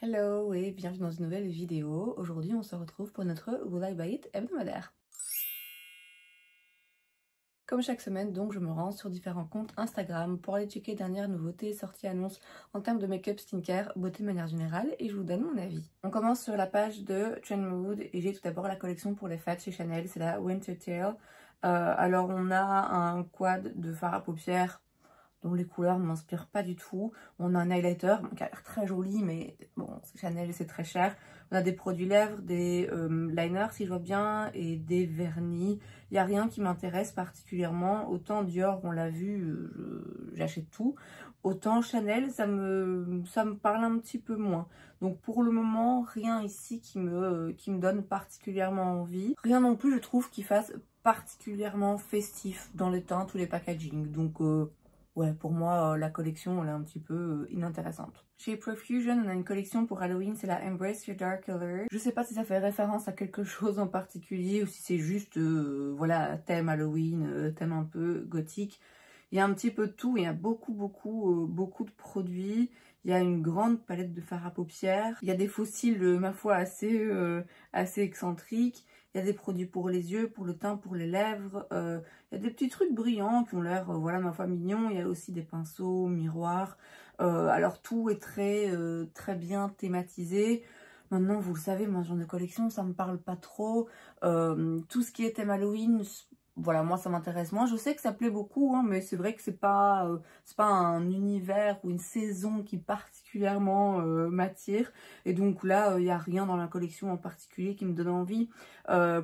Hello et bienvenue dans une nouvelle vidéo. Aujourd'hui on se retrouve pour notre Will I Buy It hebdomadaire. Comme chaque semaine donc je me rends sur différents comptes Instagram pour aller checker dernières nouveautés, sorties, annonces en termes de make-up, skincare, beauté de manière générale et je vous donne mon avis. On commence sur la page de Trend Mood et j'ai tout d'abord la collection pour les fêtes chez Chanel, c'est la Winter Tale. Alors on a un quad de fard à paupières dont les couleurs ne m'inspirent pas du tout. On a un highlighter qui a l'air très joli, mais bon, c'est Chanel et c'est très cher. On a des produits lèvres, des liners si je vois bien, et des vernis. Il n'y a rien qui m'intéresse particulièrement. Autant Dior, on l'a vu, j'achète tout. Autant Chanel, ça me parle un petit peu moins. Donc pour le moment, rien ici qui me donne particulièrement envie. Rien non plus, je trouve, qui fasse particulièrement festif dans les teintes ou les packaging. Donc ouais, pour moi, la collection, elle est un petit peu inintéressante. Chez Profusion, on a une collection pour Halloween, c'est la Embrace Your Dark Color. Je sais pas si ça fait référence à quelque chose en particulier ou si c'est juste, voilà, thème Halloween, thème un peu gothique. Il y a un petit peu de tout, il y a beaucoup de produits. Il y a une grande palette de fard à paupières. Il y a des fossiles, ma foi, assez excentriques. Il y a des produits pour les yeux, pour le teint, pour les lèvres. Il y a des petits trucs brillants qui ont l'air, voilà, ma foi, mignons. Il y a aussi des pinceaux, miroirs. Alors tout est très bien thématisé. Maintenant, vous le savez, moi, ce genre de collection, ça me parle pas trop. Tout ce qui est thème Halloween, voilà, moi ça m'intéresse moins. Je sais que ça plaît beaucoup, hein, mais c'est vrai que c'est pas un univers ou une saison qui particulièrement m'attire. Et donc là, il n'y a rien dans la collection en particulier qui me donne envie.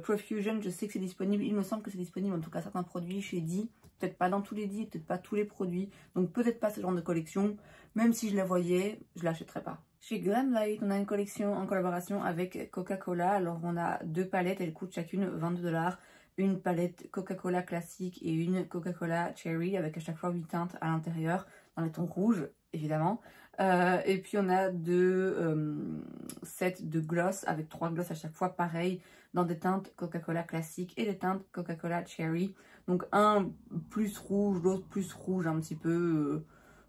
Profusion, je sais que c'est disponible. Il me semble que c'est disponible, en tout cas certains produits chez Di. Peut-être pas dans tous les Di, peut-être pas tous les produits. Donc peut-être pas ce genre de collection. Même si je la voyais, je l'achèterais pas. Chez Glamlight, on a une collection en collaboration avec Coca-Cola. Alors on a deux palettes, elles coûtent chacune 22 $. Une palette Coca-Cola classique et une Coca-Cola Cherry avec à chaque fois 8 teintes à l'intérieur, dans les tons rouges évidemment. Et puis on a deux sets de gloss avec 3 gloss à chaque fois, pareil, dans des teintes Coca-Cola classique et des teintes Coca-Cola Cherry. Donc un plus rouge, l'autre plus rouge, un petit peu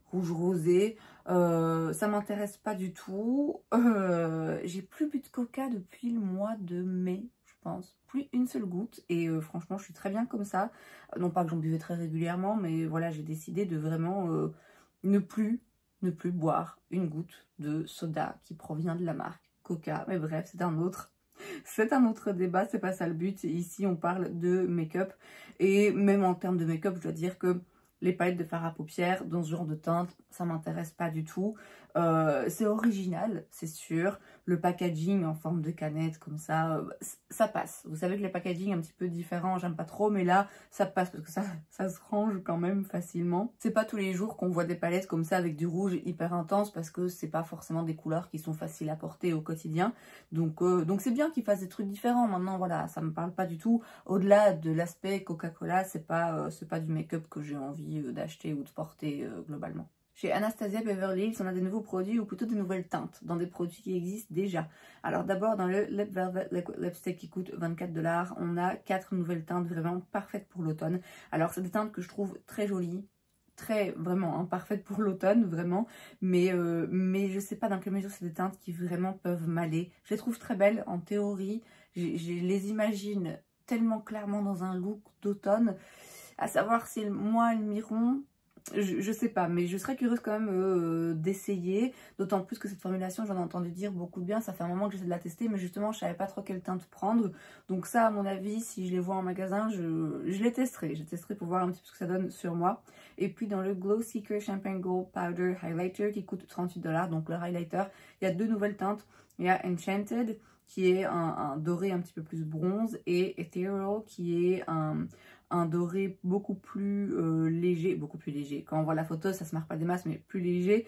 rouge rosé. Ça m'intéresse pas du tout. J'ai plus bu de coca depuis le mois de mai. Plus une seule goutte et franchement je suis très bien comme ça. Non pas que j'en buvais très régulièrement, mais voilà, j'ai décidé de vraiment ne plus boire une goutte de soda qui provient de la marque Coca. Mais bref, c'est un autre débat, c'est pas ça le but. Ici on parle de make-up et même en termes de make-up je dois dire que les palettes de fard à paupières dans ce genre de teinte, ça m'intéresse pas du tout. C'est original, c'est sûr. Le packaging en forme de canette comme ça, ça passe. Vous savez que les packaging un petit peu différents, j'aime pas trop, mais là, ça passe parce que ça se range quand même facilement. C'est pas tous les jours qu'on voit des palettes comme ça avec du rouge hyper intense parce que c'est pas forcément des couleurs qui sont faciles à porter au quotidien. Donc c'est bien qu'ils fassent des trucs différents. Maintenant, voilà, ça me parle pas du tout. Au-delà de l'aspect Coca-Cola, c'est pas du make-up que j'ai envie d'acheter ou de porter globalement. Chez Anastasia Beverly Hills, on a des nouveaux produits ou plutôt des nouvelles teintes dans des produits qui existent déjà. Alors d'abord dans le Lip Velvet Lipstick qui coûte 24 $, on a 4 nouvelles teintes vraiment parfaites pour l'automne. Alors c'est des teintes que je trouve très jolies, très vraiment parfaites pour l'automne vraiment, mais je sais pas dans quelle mesure c'est des teintes qui vraiment peuvent m'aller. Je les trouve très belles en théorie, je les imagine tellement clairement dans un look d'automne, à savoir si moi elles m'iront. Je sais pas, mais je serais curieuse quand même d'essayer, d'autant plus que cette formulation, j'en ai entendu dire beaucoup de bien, ça fait un moment que j'essaie de la tester, mais justement je savais pas trop quelle teinte prendre, donc ça à mon avis, si je les vois en magasin, je les testerai, pour voir un petit peu ce que ça donne sur moi. Et puis dans le Glow Seeker Champagne Gold Powder Highlighter qui coûte 38 $, donc le highlighter, il y a deux nouvelles teintes, il y a Enchanted qui est un doré un petit peu plus bronze et Ethereal qui est un doré beaucoup plus léger, quand on voit la photo ça se marque pas des masses mais plus léger,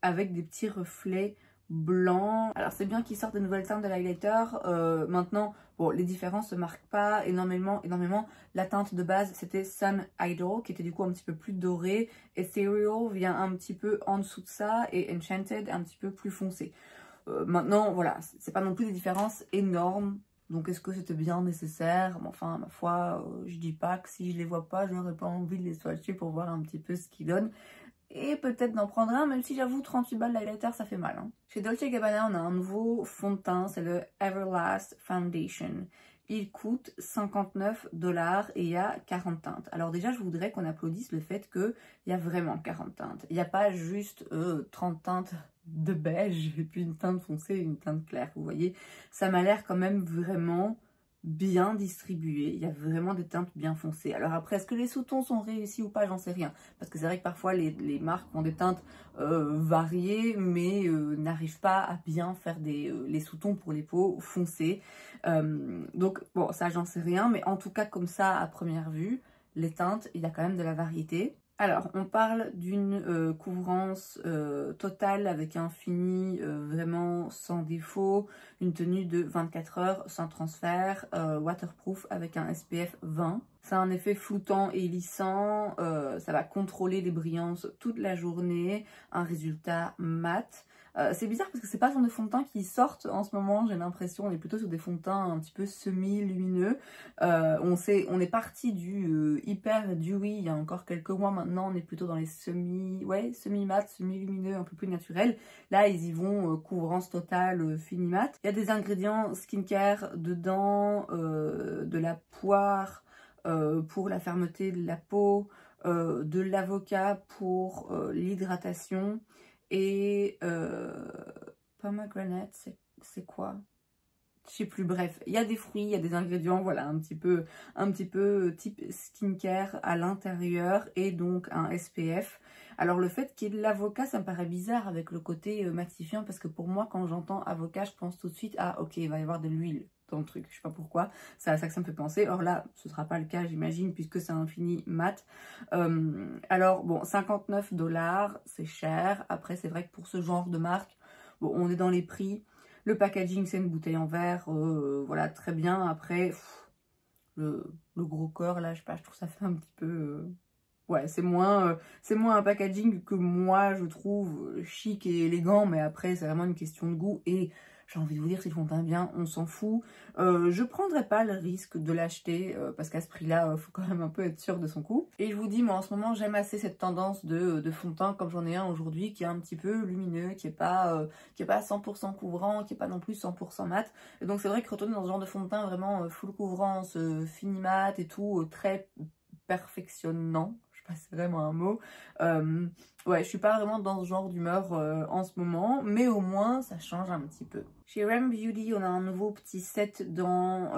avec des petits reflets blancs. Alors c'est bien qu'ils sortent de nouvelles teintes de l'highlighter. Maintenant bon, les différences se marquent pas énormément. La teinte de base c'était Sun Idol qui était du coup un petit peu plus doré, Ethereal vient un petit peu en dessous de ça et Enchanted un petit peu plus foncé. Maintenant voilà, c'est pas non plus des différences énormes. Donc est-ce que c'était bien nécessaire? Enfin, ma foi, je dis pas que si je les vois pas, je n'aurais pas envie de les swatcher pour voir un petit peu ce qu'ils donnent. et peut-être d'en prendre un, même si j'avoue 38 balles l'highlighter ça fait mal. Hein. Chez Dolce & Gabbana on a un nouveau fond de teint, c'est le Everlast Foundation. Il coûte 59 $ et il y a 40 teintes. Alors déjà je voudrais qu'on applaudisse le fait qu'il y a vraiment 40 teintes. Il n'y a pas juste 30 teintes de beige et puis une teinte foncée et une teinte claire. Vous voyez, ça m'a l'air quand même vraiment bien distribué, il y a vraiment des teintes bien foncées. Alors après, est-ce que les sous-tons sont réussis ou pas, j'en sais rien. Parce que c'est vrai que parfois les marques ont des teintes variées, mais n'arrivent pas à bien faire les sous-tons pour les peaux foncées. Donc bon, ça j'en sais rien, mais en tout cas comme ça, à première vue, les teintes, il y a quand même de la variété. Alors, on parle d'une couvrance totale avec un fini vraiment sans défaut, une tenue de 24 heures sans transfert, waterproof avec un SPF 20. Ça a un effet floutant et lissant, ça va contrôler les brillances toute la journée, un résultat mat. C'est bizarre parce que c'est pas le genre de fond de teint qui sortent en ce moment, j'ai l'impression, on est plutôt sur des fonds de teint un petit peu semi-lumineux. On est parti du hyper dewy il y a encore quelques mois, maintenant on est plutôt dans les semi-mat, semi-lumineux, un peu plus naturels. Là ils y vont couvrance totale, fini mat. Il y a des ingrédients skincare dedans, de la poire pour la fermeté de la peau, de l'avocat pour l'hydratation. Et pomegranate, c'est quoi? Je sais plus, bref, il y a des fruits, il y a des ingrédients, voilà, un petit peu type skincare à l'intérieur et donc un SPF. Alors le fait qu'il y ait de l'avocat, ça me paraît bizarre avec le côté matifiant parce que pour moi, quand j'entends avocat, je pense tout de suite, ah ok, il va y avoir de l'huile dans le truc, je sais pas pourquoi, c'est à ça que ça me fait penser. Or là, ce sera pas le cas, j'imagine, puisque c'est un fini mat. Alors bon, 59 $, c'est cher. Après, c'est vrai que pour ce genre de marque, bon, on est dans les prix. Le packaging, c'est une bouteille en verre, voilà, très bien. Après, le gros corps, là, je sais pas, je trouve ça fait un petit peu... ouais, c'est moins un packaging que moi, je trouve chic et élégant, mais après, c'est vraiment une question de goût. Et j'ai envie de vous dire, si le fond de teint bien, on s'en fout. Je prendrais pas le risque de l'acheter, parce qu'à ce prix-là, faut quand même un peu être sûr de son coup. Et je vous dis, moi, en ce moment, j'aime assez cette tendance de fond de teint, comme j'en ai un aujourd'hui, qui est un petit peu lumineux, qui est pas 100% couvrant, qui est pas non plus 100% mat. Et donc, c'est vrai que retourner dans ce genre de fond de teint vraiment full couvrance, fini mat et tout, très perfectionnant, je sais pas si c'est vraiment un mot, ouais, je suis pas vraiment dans ce genre d'humeur en ce moment, mais au moins ça change un petit peu. Chez Rem Beauty, on a un nouveau petit set dans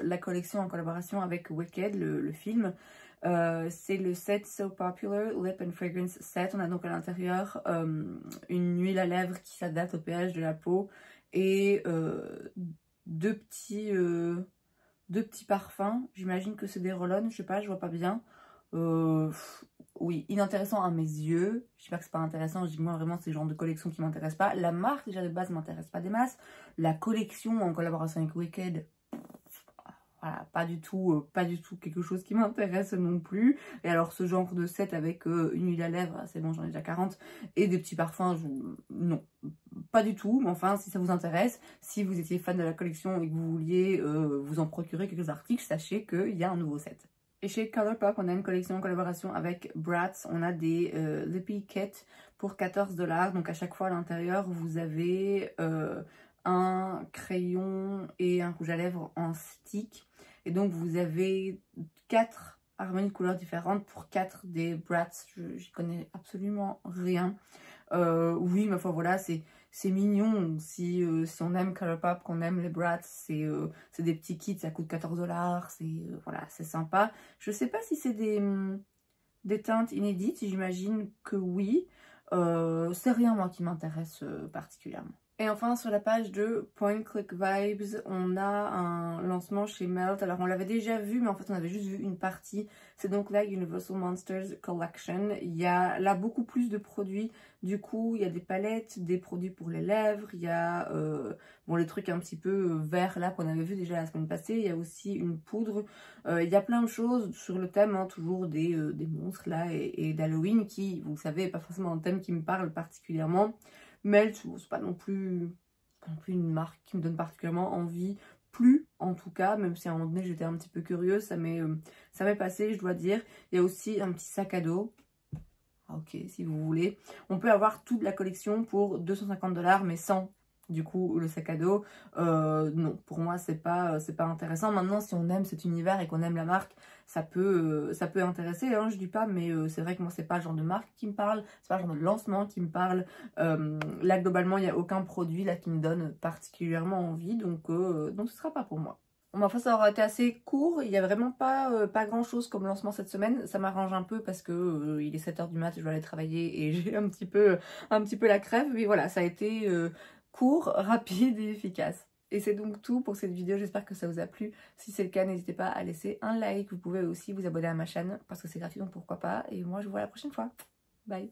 la collection en collaboration avec Wicked, le film. C'est le set So Popular Lip and Fragrance Set. On a donc à l'intérieur une huile à lèvres qui s'adapte au pH de la peau et deux petits parfums. J'imagine que c'est des roll-on, je sais pas, je vois pas bien. Oui, inintéressant à mes yeux. Je sais pas que c'est pas intéressant, je dis moi vraiment c'est le genre de collection qui m'intéresse pas. La marque déjà de base m'intéresse pas des masses. La collection en collaboration avec Wicked, voilà, pas du tout quelque chose qui m'intéresse non plus. Et alors ce genre de set avec une huile à lèvres, c'est bon, j'en ai déjà 40, et des petits parfums, non, pas du tout. Mais enfin, si ça vous intéresse, si vous étiez fan de la collection et que vous vouliez vous en procurer quelques articles, sachez qu'il y a un nouveau set. Et chez Colourpop, on a une collection en collaboration avec Bratz. On a des Lippy Kit pour 14 $. Donc à chaque fois à l'intérieur, vous avez un crayon et un rouge à lèvres en stick. Et donc vous avez 4 harmonies de couleurs différentes pour 4 des Bratz. J'y connais absolument rien. Oui, ma foi, voilà, c'est mignon. Si on aime Colourpop, qu'on aime les Bratz, c'est des petits kits, ça coûte 14 $. Voilà, c'est sympa. Je sais pas si c'est des teintes inédites, j'imagine que oui. C'est rien, moi, qui m'intéresse particulièrement. Et enfin, sur la page de Point Click Vibes, on a un lancement chez Melt. Alors, on l'avait déjà vu, mais en fait, on avait juste vu une partie. C'est donc la Universal Monsters Collection. Il y a là beaucoup plus de produits. Du coup, il y a des palettes, des produits pour les lèvres. Il y a bon, les trucs un petit peu verts là qu'on avait vu déjà la semaine passée. Il y a aussi une poudre. Il y a plein de choses sur le thème, hein, toujours des monstres là et d'Halloween qui, vous savez, n'est pas forcément un thème qui me parle particulièrement. Melt, c'est pas non plus une marque qui me donne particulièrement envie, plus en tout cas, même si à un moment donné j'étais un petit peu curieuse, ça m'est passé, je dois dire. Il y a aussi un petit sac à dos. ok, si vous voulez. On peut avoir toute la collection pour 250 $, mais sans du coup le sac à dos. Non, pour moi c'est pas intéressant. Maintenant, si on aime cet univers et qu'on aime la marque, ça peut intéresser, hein, je dis pas, mais c'est vrai que moi c'est pas le genre de marque qui me parle, c'est pas le genre de lancement qui me parle. Là globalement il n'y a aucun produit là qui me donne particulièrement envie, donc ce sera pas pour moi. Bon, ma foi, ça aura été assez court, il n'y a vraiment pas grand chose comme lancement cette semaine. Ça m'arrange un peu parce que il est 7 h du mat, je dois aller travailler et j'ai un petit peu la crève, mais voilà, ça a été court, rapide et efficace. Et c'est donc tout pour cette vidéo, j'espère que ça vous a plu. Si c'est le cas, n'hésitez pas à laisser un like, vous pouvez aussi vous abonner à ma chaîne parce que c'est gratuit, donc pourquoi pas. Et moi je vous vois la prochaine fois. Bye.